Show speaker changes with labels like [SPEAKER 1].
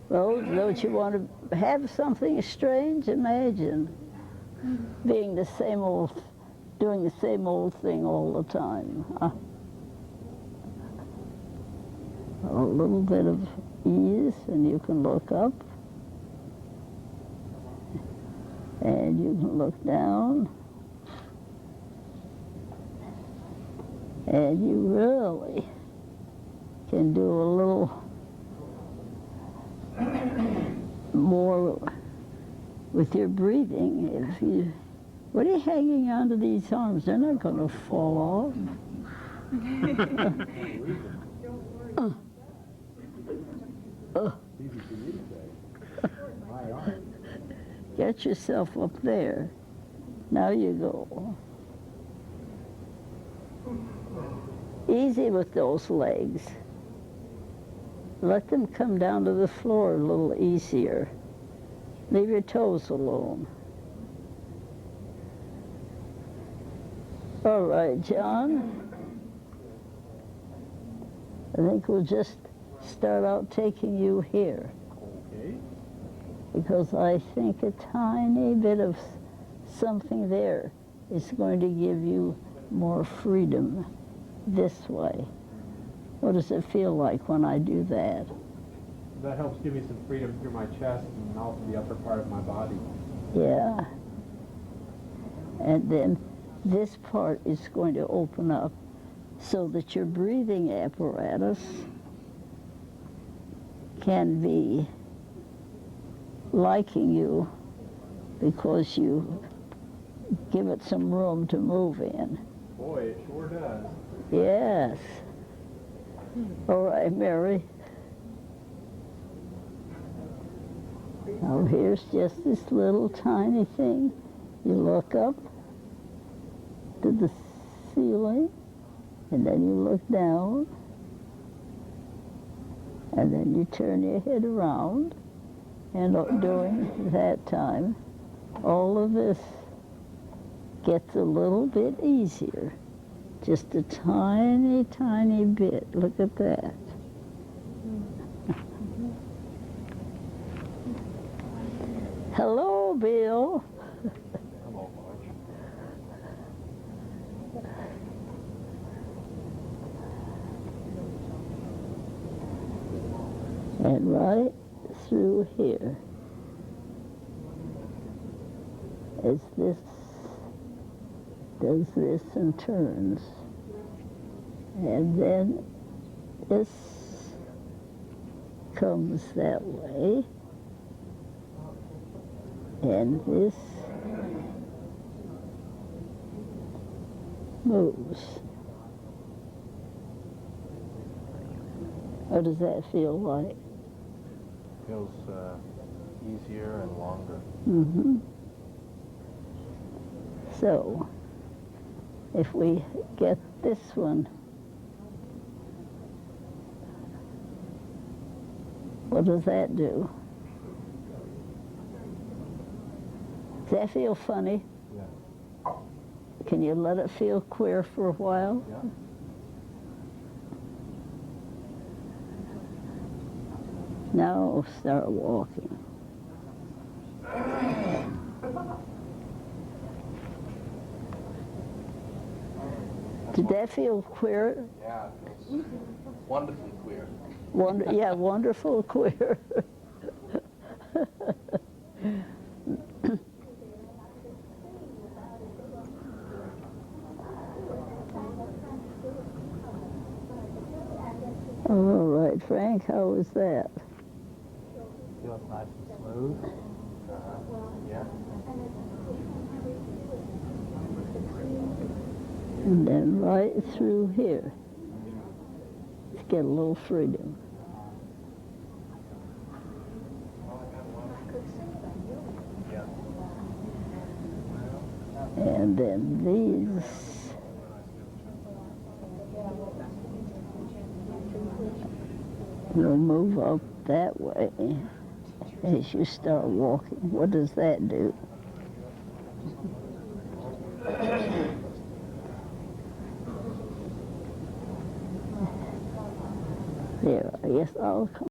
[SPEAKER 1] Well, don't you want to have something strange? Imagine being the same old, doing the same old thing all the time. Huh? A little bit of ease, and you can look up, and you can look down, and you really can do a little more with your breathing. If you, what are you hanging onto these arms? They're not going to fall off.
[SPEAKER 2] Easy for you to say. My arm.
[SPEAKER 1] Get yourself up there. Now you go. Easy with those legs. Let them come down to the floor a little easier. Leave your toes alone. All right, John. I think we'll just start out taking you here.
[SPEAKER 2] Okay.
[SPEAKER 1] Because I think a tiny bit of something there is going to give you more freedom this way. What does it feel like when I do that?
[SPEAKER 2] That helps give me some freedom through my chest and also the upper part of my body.
[SPEAKER 1] Yeah. And then this part is going to open up so that your breathing apparatus can be liking you because you give it some room to move in.
[SPEAKER 2] Boy, it sure does.
[SPEAKER 1] Yes. All right, Mary. Now here's just this little tiny thing. You look up to the ceiling, and then you look down, and then you turn your head around, and during that time, all of this gets a little bit easier. Just a tiny, tiny bit. Look at that. Hello, Bill.
[SPEAKER 2] Hello, Marj.
[SPEAKER 1] And right through here, as this does this and turns, and then this comes that way, and this moves. What does that feel like?
[SPEAKER 2] Feels easier and longer.
[SPEAKER 1] Mm-hmm. So, if we get this one, what does that do? Does that feel funny?
[SPEAKER 2] Yeah.
[SPEAKER 1] Can you let it feel queer for a while?
[SPEAKER 2] Yeah.
[SPEAKER 1] Now start walking. Did that feel queer?
[SPEAKER 3] Yeah, it feels wonderfully queer.
[SPEAKER 1] Yeah, wonderful queer. All right, Frank, how was that?
[SPEAKER 2] Feels nice and smooth. Yeah.
[SPEAKER 1] And then right through here. Let's get a little freedom.
[SPEAKER 2] Yeah.
[SPEAKER 1] And then these. You'll move up that way as you start walking. What does that do? There, I guess I'll come.